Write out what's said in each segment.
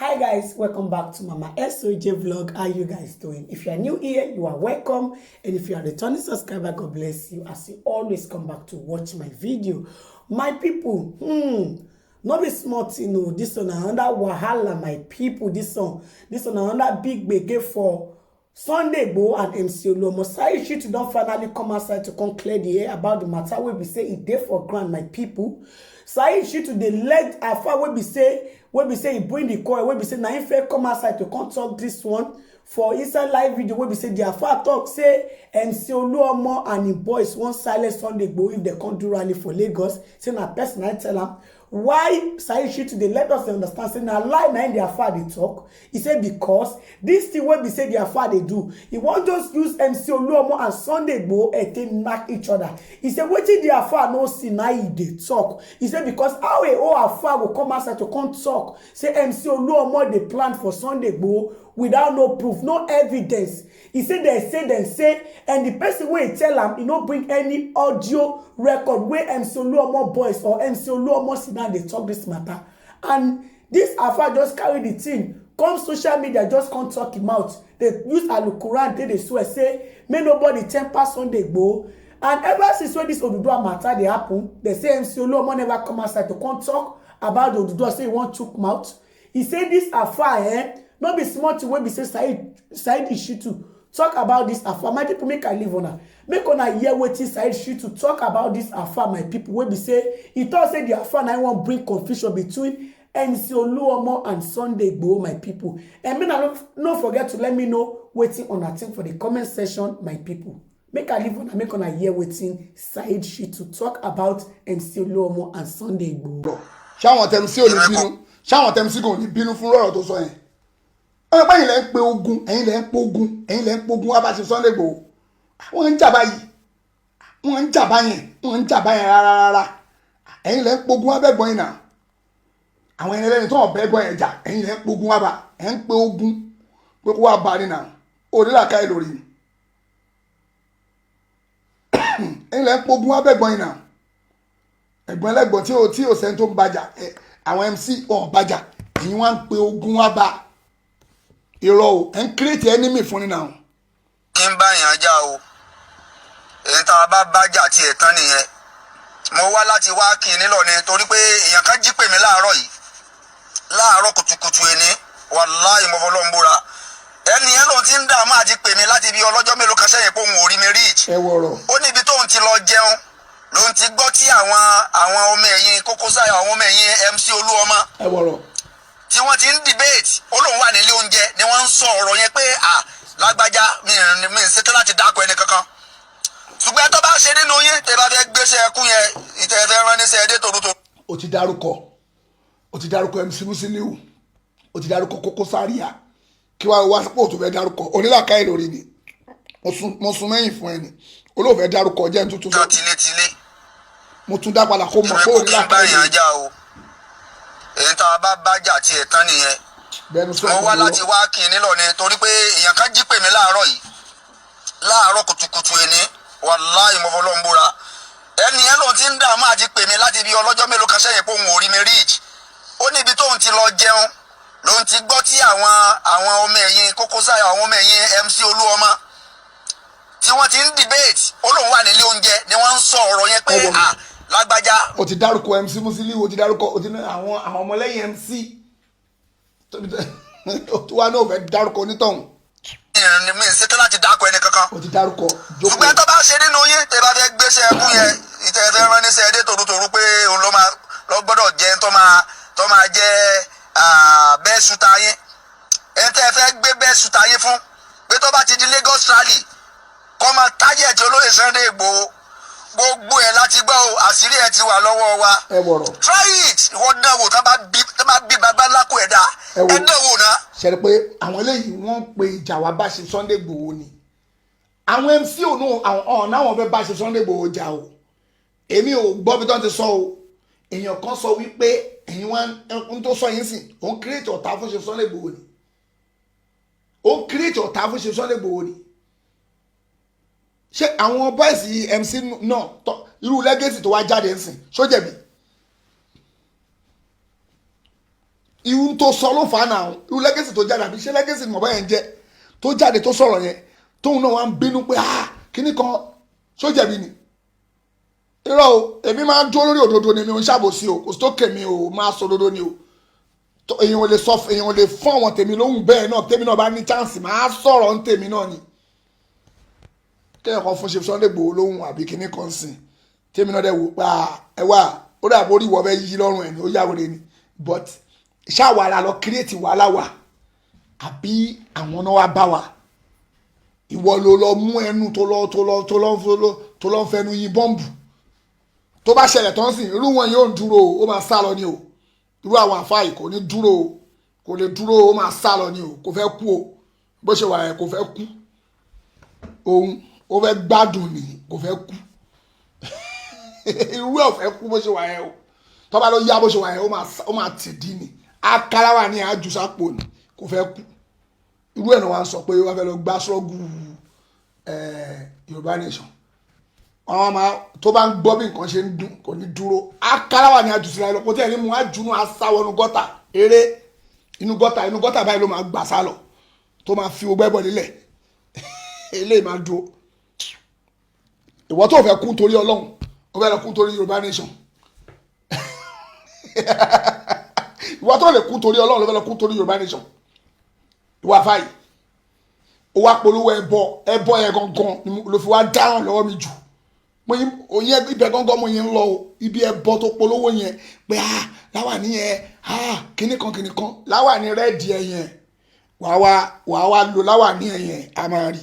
Hi guys, welcome back to Mama SOJ vlog. How you guys doing? If you are new here, you are welcome, and if you are a returning subscriber, God bless you as you always come back to watch my video. My people, not be smart, this one another wahala, my people. This one another big gbege for Sunday Igboho and MC Oluomo. Saheed Shittu don finally come outside to come clear the air about the matter wey be say e dey for ground, my people. Saheed Shittu dey leg afar wey be say e bring the coil, wey be say na him first come outside to come talk this one for inside live video, wey be say the afar talk say MC Oluomo and him boys wan silence Sunday Igboho if they come do rally for Lagos. Say na person I tell am. Why Saheed Shittu dey let us understand say na lie na in the afar dey talk. He say because this thing wey be say the afar dey do, he wan just use MC Oluomo and Sunday Igboho and take knack each other. He say wetin the afar no see na he dey talk. He say because how a whole afar go come outside to come talk say MC Oluomo dey plan for Sunday Igboho without no proof, no evidence. He say dem say, and the person wey tell am, he no bring any audio record where MC Oluomo boys or MC Oluomo sit down dey talk this matter. And this afar just carry the thing come social media, just come talk him out. They use Alukuran, they swear say make nobody temper Sunday Igboho. And ever since when this Oduduwa matter dey happen, they say MC Oluomo never come outside to come talk about the Oduduwa, say he wan chook mouth. He say this afar no be small thing wey be say Saheed Shittu talk about this afar. My people, make I leave una. Make una hear wetin Saheed Shittu talk about this afar, my people, wey be say he thought say the afar na wan bring confusion between MC Oluomo and Sunday Igboho, my people. And me no forget to let me know wetin una think for the comment section, my people. Make I leave una, make una hear wetin Saheed Shittu talk about MC Oluomo and Sunday Igboho. Ṣáwọn tẹ̀mísí ò ní bínú, ṣáwọn tẹ̀mísí kò ní bínú fún ọ̀rọ̀ tó sọ yẹn. Ọ̀rọ̀ báyìí lẹ́ ń pe ogun, ẹ̀yin lẹ́ ń pogun, ẹ̀yin lẹ́ ń pogun wá bá ṣe Sunday Igboho. Wọ́n ń jà báyìí, wọ́n ń jà báyẹn rárá. Ẹ̀yin lẹ́ ń pogun wá bẹ́gbọ́n yìí náà. Àwọn ẹni lẹ́ni tó ń bẹ́gbọ́n yẹn jà, ẹ̀yin lẹ́ ń pogun wá bá, ẹ̀ ń pe ogun pé kó wá bá ní náà. Òdìlà ká ẹ lórí ni. Ẹ̀yin lẹ́ ń pogun wá bẹ́gbọ́n yìí náà. Ẹ̀gbọ́n ẹlẹ́gbọ́n tí ò sẹ́ni tó ń bàjà, àwọn MC wọn bàjà, ẹ̀yin wá ń pe ogun wá bá. Irọ́ o, ẹ̀ ń create enemy fún ni náà. Kí n bá yàn já o, èyí tá a bá bájà tí ẹ̀ tán nìyẹn. Mo wá láti wá kí n nílò ni torí pé èèyàn kan jí pè mí láàárọ̀ yìí. Láàárọ̀ kùtùkùtù ẹni, wàláhì mo fọlọ́ ń búra. Ẹni yẹn lòun ti ń dààmú àti pè mí láti bí ọlọ́jọ́ mélòó kan sẹ́yìn pé òun ò rí mi rí. Ẹ wọ̀rọ̀. Ó ní ibi tóun ti lọ jẹun, lòun ti gbọ́ tí àwọn ọmọ ẹ̀yìn Koko Zaria, àwọn ọmọ ẹ̀yìn MC Oluomo. Ẹ wọ̀rọ̀. Tí wọ́n ti ń debate, ó lóun wà nílé oúnjẹ ni wọ́n ń sọ ọ̀rọ̀ yẹn pé lágbájá mi ń ṣetán láti dákọ̀ ẹni kankan. Ṣùgbọ́n tó bá ṣe nínú yín tẹ́ bá fẹ́ gbéṣẹ́ ẹkún yẹn ìtẹ́ fẹ́ rán níṣẹ́ ẹdẹ tòrótò. O ti dárúkọ MC Musiliu, o ti dárúkọ Koko Zaria, kí wàá wá sípò tó fẹ́ dárúkọ onílàkà ẹ̀ lórí ni mo sún mẹ́yìn fún ẹni olóòfẹ́ dárúkọ jẹ́ tuntun sọ. Tilétilé. Mo tún dá padà kó mọ̀ pé onílàkà ẹ̀ lórí. Èyí tá a bá bájà tí ẹ̀ tán nìyẹn. Mo wá láti wá kí n nílò ni torí pé èèyàn kan jí pè mí láàárọ̀ yìí. Láàárọ̀ kùtùkùtù ẹni, wàláhì mo fọlọ́ ń búra. Ẹni yẹn lòun ti ń dààmú àti pè mí láti bí ọlọ́jọ́ mélòó kan sẹ́yìn pé òun ò rí mi rí. Ó ní ibi tóun ti lọ jẹun, lòun ti gbọ́ tí àwọn ọmọ ẹ̀yìn Koko Zaria, àwọn ọmọ ẹ̀yìn MC Oluomo tí wọ́n ti ń debate, ó lóun wà nílé oúnjẹ ni wọ́n ń sọ ọ̀rọ̀ yẹn pé lágbájá. O ti dárúkọ MC Musiliu, o ti dárúkọ àwọn ọmọlẹ́yìn MC tó wá náà fẹ́ dárúkọ onítọ̀hún. Mi ń ṣetán láti dákọ̀ ẹni kankan. O ti dárúkọ jókòó. Ṣùgbọ́n tó bá ṣe nínú yín tẹ́ bá fẹ́ gbéṣẹ́ ẹkún yẹn ìtẹ́ fẹ́ rán níṣẹ́ ẹdẹ tòrótòró pé òun ló gbọ́dọ̀ jẹ́ tó máa jẹ́ bẹ́ẹ̀ sùtà yín. Ẹ tẹ́ fẹ́ gbé bẹ́ẹ̀ sùtà yín fún pé tó bá ti di Lagos rally kọ́ máa tájẹ̀ tí olóyè Sunday Igboho gbogbo ẹ̀ láti gbọ́ o, àṣírí ẹ̀ ti wà lọ́wọ́ wa. Ẹ wọ̀rọ̀. Try it, ìwọ dánwò tó bá bí bàbá lákò ẹ̀dá ẹ dánwò náà. Ṣe rí pé àwọn eléyìí wọ́n pe ìjà wa bá ṣe Sunday Igboho ni. Àwọn MC ọ̀nà àwọn fẹ́ bá ṣe Sunday Igboho jà o. Èmi ò gbọ́ bí tó ti sọ o. Èèyàn kan sọ wípé ẹ̀yin wọn ń tó sọ yín sìn, òun create ọ̀tá fún ṣe Sunday Igboho ni. Òun create ọ̀tá fún ṣe Sunday Igboho ni. Ṣé àwọn bọ́ìsì MC náà irú legacy tó wá jáde ń sìn ṣó jẹ̀bi? irú tó sọ ló fà á náà irú lẹ́gẹ̀sì tó jáde àbí ṣé lẹ́gẹ̀sì ni bàbá yẹn jẹ́ tó jáde tó sọ̀rọ̀ yẹn tóun náà wá ń bínú pé kíní kan sójẹ̀bi ni irọ́ o èmi máa ń dúró lórí òdodo ni mi ò ń ṣàbòsí o kò sí tó kèmí o máa sọ òdodo ni o èyàn ò lè sọ èyàn ò lè fún àwọn tèmi lóhùn bẹ́ẹ̀ náà tèmi náà bá ní chance máa sọ̀rọ̀ ń tèmi náà ni kéèyàn kan fún ṣe Sunday Igboho lóhùn àbí kíní kan sìn tèmi náà dẹ̀ wò pa ẹ wà ó dà bórí ìwọ bẹ́ẹ̀ yí lọ́rùn ẹ̀ ni ó yàwòrán ni but ṣáwàlà lọ kírètì wàhálà wà àbí àwọn náà wá bá wa ìwọ ló lọ mú ẹnu tó lọ ń fẹnu yín bọ́ǹbù tó bá ṣẹlẹ̀ tán sìn irú wọn yóò dúró ó máa sá lọ ni o irú àwọn àfáà yìí kò ní dúró o kò lè dúró ó máa sá lọ ni o kò fẹ́ kú o bó ṣe wà yẹn kò fẹ́ kú òun ó fẹ́ gbádùn ni kò fẹ́ kú irú ẹ̀ ò fẹ́ kú bó ṣe wà yẹn o tó bá lọ yá bó ṣe wà yẹn ó máa tì dín ni akarawa ní àjùsápò ni kò fẹ́ kú irú ẹ̀ náà wá ń sọ pé wọ́n fẹ́ lọ gbá sọ́gù Yorùbá Nation àwọn ọmọ tó bá ń gbọ́ bí nǹkan ṣe ń dún kò ní dúró akarawa ní àjùsílẹ̀ lọ kó tẹ̀ ní mú àjùnú asáwọ̀ inú gọ́tà eré inú gọ́tà báyìí ló máa gbà sálọ tó máa fi ogbẹ́ bọ̀ nílẹ̀ eléyìí máa dúró ìwọ tó fẹ́ kú torí Ọlọ́run ó fẹ́ lọ kú torí Yorùbá Nation ìwọ tó lè kú torí Ọlọ́run ló fẹ́ lọ kú torí Yorùbá Nation ìwà fàyè ó wá polówó ẹbọ yẹn gangan ló fi wá dáràn lọ́wọ́ mi jù mo yin oyin ibẹ̀ gangan mo yin lọ o ibi ẹbọ tó polówó yẹn pé láwà nìyẹn kíní kan láwà ní rẹ́ẹ̀dì ẹ̀ yẹn wàá wá lo láwà ní ẹ̀ yẹn a máa rí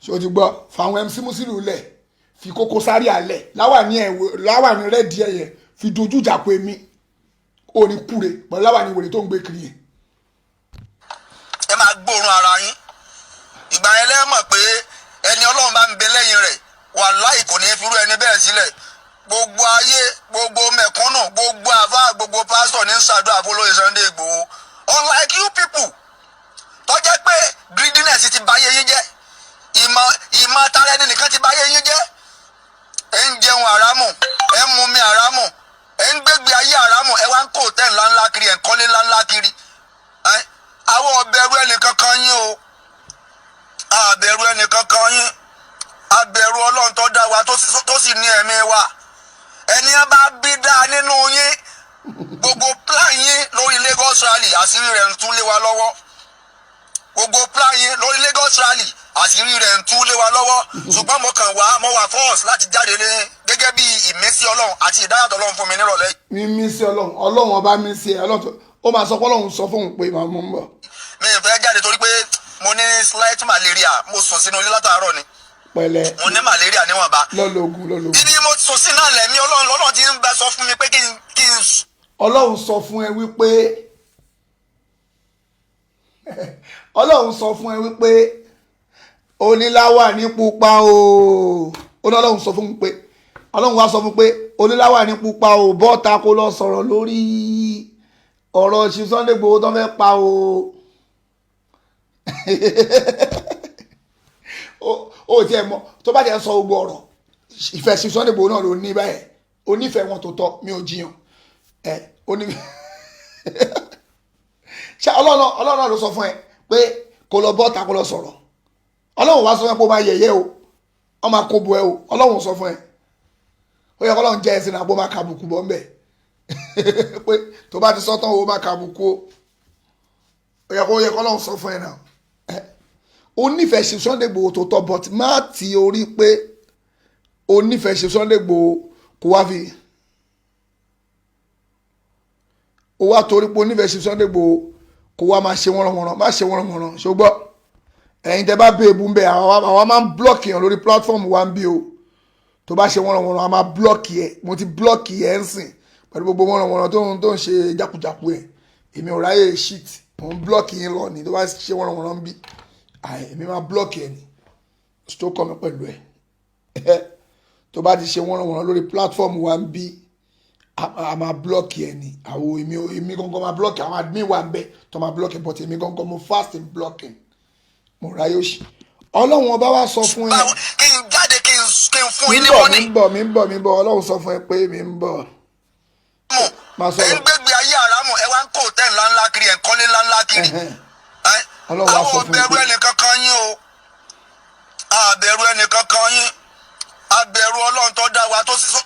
ṣé o ti gbọ́ fáwọn MC Musilu lẹ̀ fi Koko Zaria alẹ̀ láwà ní rẹ́ẹ̀dì ẹ̀ yẹn fi dojú ìjà pé mi ò ní kúre pẹ̀lú láwà ní wèrè tó ń gbé kiri yẹn. ẹ máa gbóòórùn ara yín ìgbà yẹn lẹ́yìn mọ̀ pé ẹni Ọlọ́run bá ń bẹ lẹ́yìn rẹ̀ wàláhì kò ní firú ẹni bẹ́ẹ̀ sílẹ̀ gbogbo ayé gbogbo mẹ̀kúnnù gbogbo àfá gbogbo pásítọ̀ ní ṣàdúrà fún olóyè Sunday Igboho unlike you people tó jẹ́ pé greediness ti báyé yín jẹ́ ìmọ̀ tara ẹni nìkan ti báyé yín jẹ́ ẹ ń jẹun àrámù ẹ ń mumi àrámù ẹ ń gbégbé ayé àrámù ẹ wá ń kó hòtẹ́ẹ̀lì ńláńlá kiri ẹ ń kọ́lé ńláńlá kiri àwọn ọ̀bẹ̀rù ẹnì kankan yín o àbẹ̀rù ẹnì kankan yín abẹ̀rù Ọlọ́run tó dá wa tó sì ní ẹ̀mí wa ẹni bá bí dáa nínú yín gbogbo plan yín lórí Lagos rally àṣírí rẹ̀ ń tún lé wa lọ́wọ́ gbogbo plan yín lórí Lagos rally àṣírí rẹ̀ ń tún lé wa lọ́wọ́ ṣùgbọ́n mo wà force láti jáde ní gẹ́gẹ́ bí ìmísí Ọlọ́run àti ìdáyàtọ̀ Ọlọ́run fún mi nírọ̀lẹ́. mímísí Ọlọ́run ọba mi sí ẹ Ọlọ́run ó máa sọ pé Ọlọ́run sọ fóun pé màá mú un bọ̀. mi ì fẹ́ jáde torí pé mo ní slight malaria mo sùn sínú ilé látàárọ̀ ni pẹ̀lẹ́ mo ní malaria níwọ̀nba lọ́lọ́gùn. ibi mo sùn sí náà lẹ́mí Ọlọ́run ti ń bẹ sọ fún mi pé kí n. Ọlọ́run sọ fún ẹ wípé Ọlọ́run sọ fún ẹ wípé oníláwà ní pupa o Ọlọ́run sọ fún mi pé Ọlọ́run wá sọ fún pé oníláwà ní pupa o bọ́ta kó lọ sọ̀rọ̀ lórí ọ̀rọ̀ Chief Sunday Igboho tó fẹ́ pa o ó tiẹ̀ mọ̀ tó bá jẹ́ sọ gbogbo ọ̀rọ̀ ìfẹ́ Chief Sunday Igboho náà ló ní báyẹn onífẹ̀ẹ́ wọn tó tọ́ mi ò jiyàn ṣé Ọlọ́run náà ló sọ fún ẹ pé kó lọ bọ́ta kó lọ sọ̀rọ̀ Ọlọ́run wá sọ fún ẹ pé ó máa yẹ̀yẹ́ o ó máa kó bu ẹ o Ọlọ́run sọ fún ẹ ó yẹ kó Ọlọ́run jẹ́ ẹsìn náà bó máa kàbùkù bọ́ ń bẹ̀ pé tó bá ti sọ tán ó máa kàbùkù o ó yẹ kó Ọlọ́run sọ fún ẹ náà ó nífẹ̀ẹ́ Chief Sunday Igboho tó tọ́ but má ti orí pé ó nífẹ̀ẹ́ Chief Sunday Igboho kó wá fi ó wá torí pé ó nífẹ̀ẹ́ Chief Sunday Igboho kó wá máa ṣe wọ́nrọ̀wọ́nrọ̀ má ṣe wọ́nrọ̀wọ́nrọ̀ ṣùgbọ́n ẹ̀yin tẹ́ bá bẹ ebú ń bẹ àwa máa ń blọ́ọ̀kì yàn lórí platform wa ń bí o tó bá ṣe wọ́nrọ̀wọ́nrọ̀ a máa blọ́ọ̀kì ẹ̀ mo ti blọ́ọ̀kì ẹ̀ ń sìn pẹ̀lú gbogbo wọ́nrọ̀wọ́nrọ̀ tó ń ṣe jákujàku ẹ̀ èmi ò ráyè shit mo ń blọ́ọ̀kì yín lọ ní tó bá ṣe wọ́nrọ̀wọ́nrọ̀ ń bí èmi máa blọ́ọ̀kì ẹ̀ ní tó kọ́ mi pẹ̀lú ẹ̀ tó bá ti ṣe wọ́nrọ̀wọ́nrọ̀ lórí platform wa ń bí a máa blọ́ọ̀kì ẹ̀ ní àwọn èmi gangan máa blọ́ọ̀kì àwọn admin wa ń bẹ tó máa blọ́ọ̀kì but èmi gangan mo fast in blocking mo ráyè òṣì Ọlọ́run ọba wa sọ fún ẹ. kí n jáde kí n fún yín ní mọ́nì. mi ń bọ̀ Ọlọ́run sọ fún ẹ pé mi ń bọ̀. ẹ ń gbégbé ayé àrámù ẹ wá ń kó tẹ́ ńláńlá kiri ẹ̀ ń kọ́lé ńláńlá kiri àwọn ọ̀bẹ̀rù ẹnìkankan yín o àbẹ̀rù ẹnìkankan yín àbẹ̀rù Ọlọ́run tó dá wa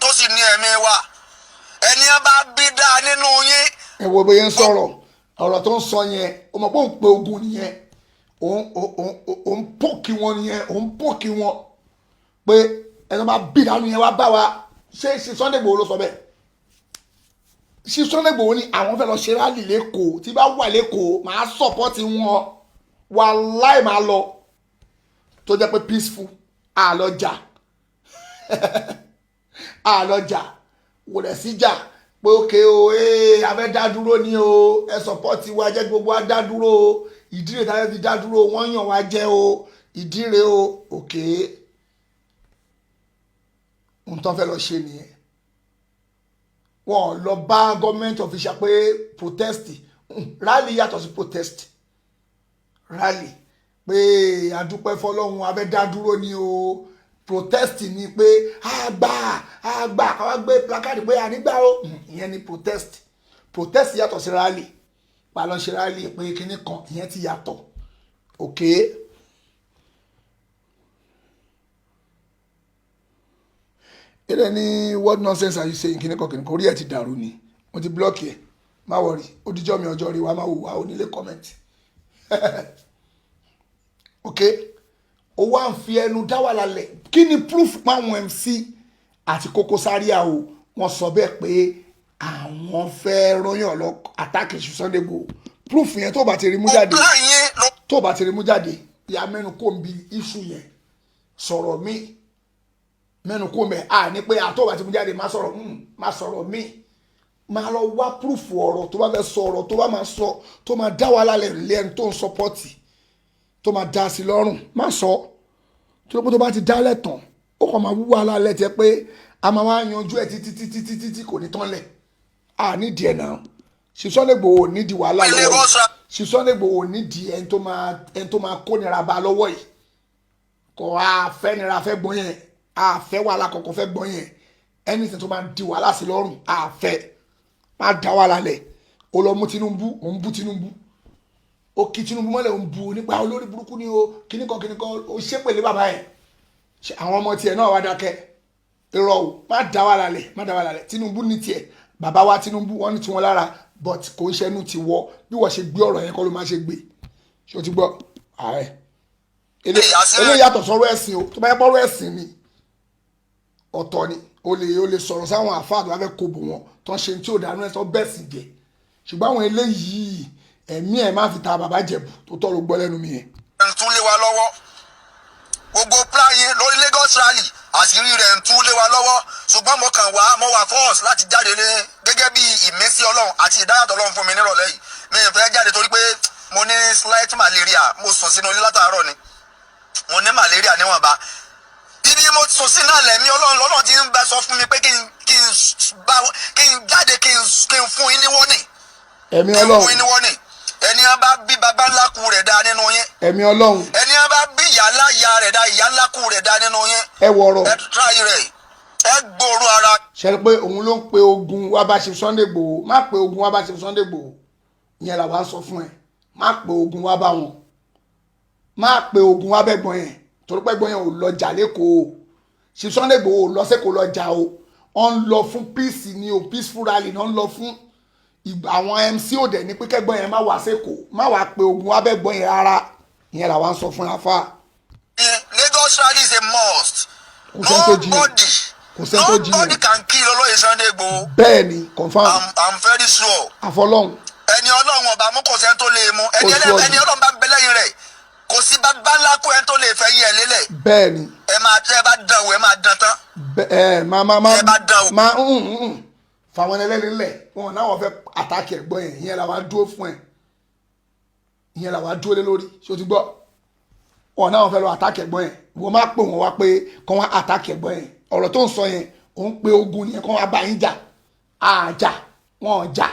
tó sì ní ẹ̀mí wa ẹni bá bí dáa nínú yín. ẹ wo bóyá ń sọ̀rọ̀ ọ̀rọ̀ tó ń sọ yẹn o mọ̀ pé òun pe ogun nìyẹn òun pòkì wọn nìyẹn òun pòkì wọn pé ẹni bá bí dáa nìyẹn wá bá wa ṣé Sunday Igboho ló sọ bẹ́ẹ̀ ṣé Sunday Igboho ni àwọn fẹ́ lọ ṣe rálì lẹ́kọ̀ọ́ tí bá wà lẹ́kọ̀ọ́ máa sọ̀pọ́tì wọn wàláì máa lọ tó jẹ́ pé peaceful àlọ́jà àlọ́jà wòlẹ̀ síjà pé òkè o abẹ́ dá dúró ní o ẹ sọ̀pọ́tì wa jẹ́ gbogbo á dá dúró o ìdíre tá a fi dá dúró wọ́n yàn wá jẹ́ o ìdíre o òkè ohun tó ń fẹ́ lọ ṣe nìyẹn wọ́n lọ bá gọ́ọ̀mẹ́ntì official pé protest rally yàtọ̀ sí protest rally pé àdúpẹ́ fọlọ́run abẹ́ dá dúró ní o protest ni pé àgbà káwá gbé placard pé ànígbà o ìyẹn ni protest yàtọ̀ sí rally palọ ṣe rally pé kinní kan ìyẹn ti yàtọ̀ ok. ilé ní what nonsense are you saying kinní kan orí ẹ̀ ti dàrú ni mo ti blọ́ọ̀kì ẹ̀ má wọrí ó dijọ́ mi ọjọ́ rí wa má wò wá onílé comment ok ó wá ń fi ẹnu dá wà lálẹ́ kí ni proof páwọn MC àti Koko Zaria o wọ́n sọ bẹ́ẹ̀ pé àwọn fẹ́ ròyìn lọ attack Sunday Igboho proof yẹn tó bá ti rí mú jáde ya mẹ́nu kò ń bi issue yẹn sọ̀rọ̀ mi mẹ́nu kò mẹ́ ní pé àtọ́ bá ti mú jáde má sọ̀rọ̀ mi máa lọ wá proof ọ̀rọ̀ tó bá fẹ́ sọ ọ̀rọ̀ tó bá máa sọ tó máa dá wà lálẹ́ rí lẹ́nu tó ń sọpọ́tì tó máa dá sí lọ́rùn má sọ tó bá tó bá ti dálẹ̀ tán ó kàn máa wúwo alálẹ̀ tẹ́ pé a máa wá yanjú ẹ̀ títí kò ní tán lẹ̀ nídìí ẹ̀ náà Sunday Igboho nídìí wàhálà lọ́wọ́ yìí Sunday Igboho nídìí ẹni tó máa kó nira bá lọ́wọ́ yìí kò àfẹ́ nira fẹ́ gbọ́n yẹn àfẹ́ wàhálà kọ̀ọ̀kan fẹ́ gbọ́n yẹn ẹni tó máa di wàhálà sí lọ́rùn àfẹ́ má dá wàhálà lẹ̀ ó lọ mú Tinubu òun bú Tinubu ó kí Tinubu mọ́lẹ̀ òun bu nípa olórí burúkú ni o kíníkan ó ṣépèlé bàbá ẹ̀ àwọn ọmọ tiẹ̀ náà wá dákẹ́ irọ́ o má dá wàhálà lẹ̀ Tinubu ní tiẹ̀ bàbá wa Tinubu wọ́n ní tiwọn lára but kò ń ṣẹnu ti wọ bí wọ́n ṣe gbé ọ̀rọ̀ yẹn kọ́ ló máa ṣe gbé ṣé o ti gbọ́ ààrẹ eléyìí yàtọ̀ sọ̀rọ̀ ẹ̀sìn o tó bá yẹ pọ́rọ̀ ẹ̀sìn ni ọ̀tọ̀ ni o lè sọ̀rọ̀ sáwọn àfáà tó bá fẹ́ kobo wọn tó ń ṣe tí ò dánú ẹ̀ sọ bẹ́ẹ̀ sì jẹ́ ṣùgbọ́n àwọn eléyìí ẹ̀mí ẹ̀ máa fi ta bàbá Jẹ̀bú tó tọrọ gbọ́ lẹ́nu mi yẹn. ń tún lé wa lọ́wọ́ gbogbo plan yẹn lórí Lagos rally àṣírí rẹ̀ ń tún lé wa lọ́wọ́ ṣùgbọ́n mo wà force láti jáde ní gẹ́gẹ́ bí ìmísí Ọlọ́run àti ìdáyàtọ̀ Ọlọ́run fún mi nírọ̀lẹ́ yìí mi ò fẹ́ jáde torí pé mo ní slight malaria mo sùn sínú ilé látàárọ̀ ni mo ní malaria níwọ̀nba ibi mo sùn sí náà lẹ́mí Ọlọ́run ti ń bẹ sọ fún mi pé kí n jáde kí n fún yín ní warning ẹ̀mí Ọlọ́run ẹni a bá bí baba ńlá kú rẹ̀ dá nínú yín. ẹ̀mí Ọlọ́run. ẹni a bá bí ìyá ńlá ya rẹ̀ dá ìyá ńlá kú rẹ̀ dá nínú yín. ẹ wọ̀rọ̀. ẹ tíráyì rẹ̀ ẹ gbòòrò ara. ṣe pé òun ló ń pe ogun wá bá ṣe Sunday Igboho má pe ogun wá bá ṣe Sunday Igboho ìyẹn làwa sọ fún ẹ má pe ogun wá bá wọn má pe ogun wá bẹ́gbọ́n yẹn torí pé ẹ̀gbọ́n yẹn ò lọ jà lẹ́kọ̀ọ́ ṣe Sunday Igboho ò lọ sẹ́kọ̀ọ́ lọ jà o wọ́n ń lọ fún peace ni o peaceful rally náà ń lọ fún àwọn MC ò dẹ̀ ní pé kẹ́gbọ́n yẹn má wá sẹ́kọ̀ọ́ má wá pe ogun wá bẹ́gbọ́n yẹn rárá ìyẹn làwa ń sọ fún afa. Lagos rally is a must. Nobody can kill olóyè Sunday Igboho. bẹ́ẹ̀ni confam. I'm very sure. àfọlọ́hún. ẹni Ọlọ́run ọba mú kò sẹ́ni tó lè mú ẹni Ọlọ́run bá ń bẹ lẹ́yìn rẹ̀ kò sí bàbá ńlá kó ẹni tó lè fẹ́ yí ẹ lélẹ̀. bẹ́ẹ̀ni. ẹ bá dán o ẹ máa dán tán. ẹ bá dán o. fàwọn ẹlẹ́ni lẹ̀ wọn náà wọ́n fẹ́ àtàkì ẹ̀gbọ́n yẹn ìyẹn làwọn dúró fún ẹ̀ ìyẹn làwọn dúró lé lórí ṣé o ti gbọ́ wọn náà wọ́n fẹ́ lọ àtàkì ẹ̀gbọ́n yẹn wọ́n máa pè wọ́n wá pé kọ́ wọ́n àtàkì ẹ̀gbọ́n yẹn ọ̀rọ̀ tó ń sọ yẹn òun pé ogun yẹn kọ́ wọ́n bá yín jà àjà wọn ò jà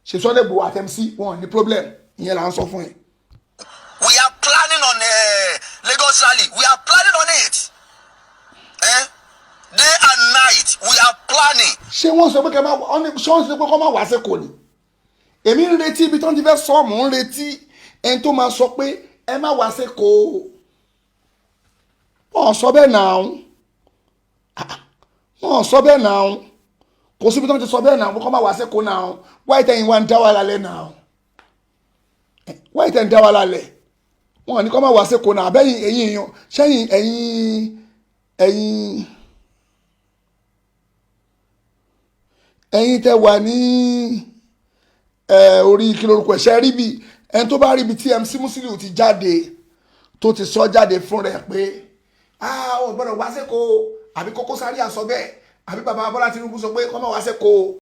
ṣe Sunday Igboho àti MC wọn ní problem ìyẹn là ń sọ fún yẹn. We are planning on Lagos rally. We are planning on it. Day and night we are planning. ṣé wọ́n sọ pé kọ́ máa wá sẹ́kọ̀ọ́ ni èmi ń retí ibi tó ń ti fẹ́ sọ mò ń retí ẹni tó máa sọ pé ẹ má wá sí kó wọ́n sọ bẹ́ẹ̀ náà wọ́n sọ bẹ́ẹ̀ náà kò síbi tó ń ti sọ bẹ́ẹ̀ náà kó má wá sí kó náà wáyé tẹ̀yìn wá ń dá wa lálẹ́ náà wáyé tẹ̀yìn dá wa lálẹ́ wọ́n ní kó má wá sí kó náà abẹ́yìn ẹ̀yìn èèyàn sẹ́yìn ẹ̀yìn tẹ́ wà ní orí kí lorúkọ ẹ̀ṣẹ́ rí bí ẹni tó bá rí bí tí MC Musiliu ti jáde tó ti sọ jáde fún rẹ̀ pé ò gbọ́dọ̀ wá sẹ́kọ̀ọ́ àbí Koko Zaria sọ bẹ́ẹ̀ àbí bàbá Bọ́lá Tinubu sọ pé kó má wá sẹ́kọ̀ọ́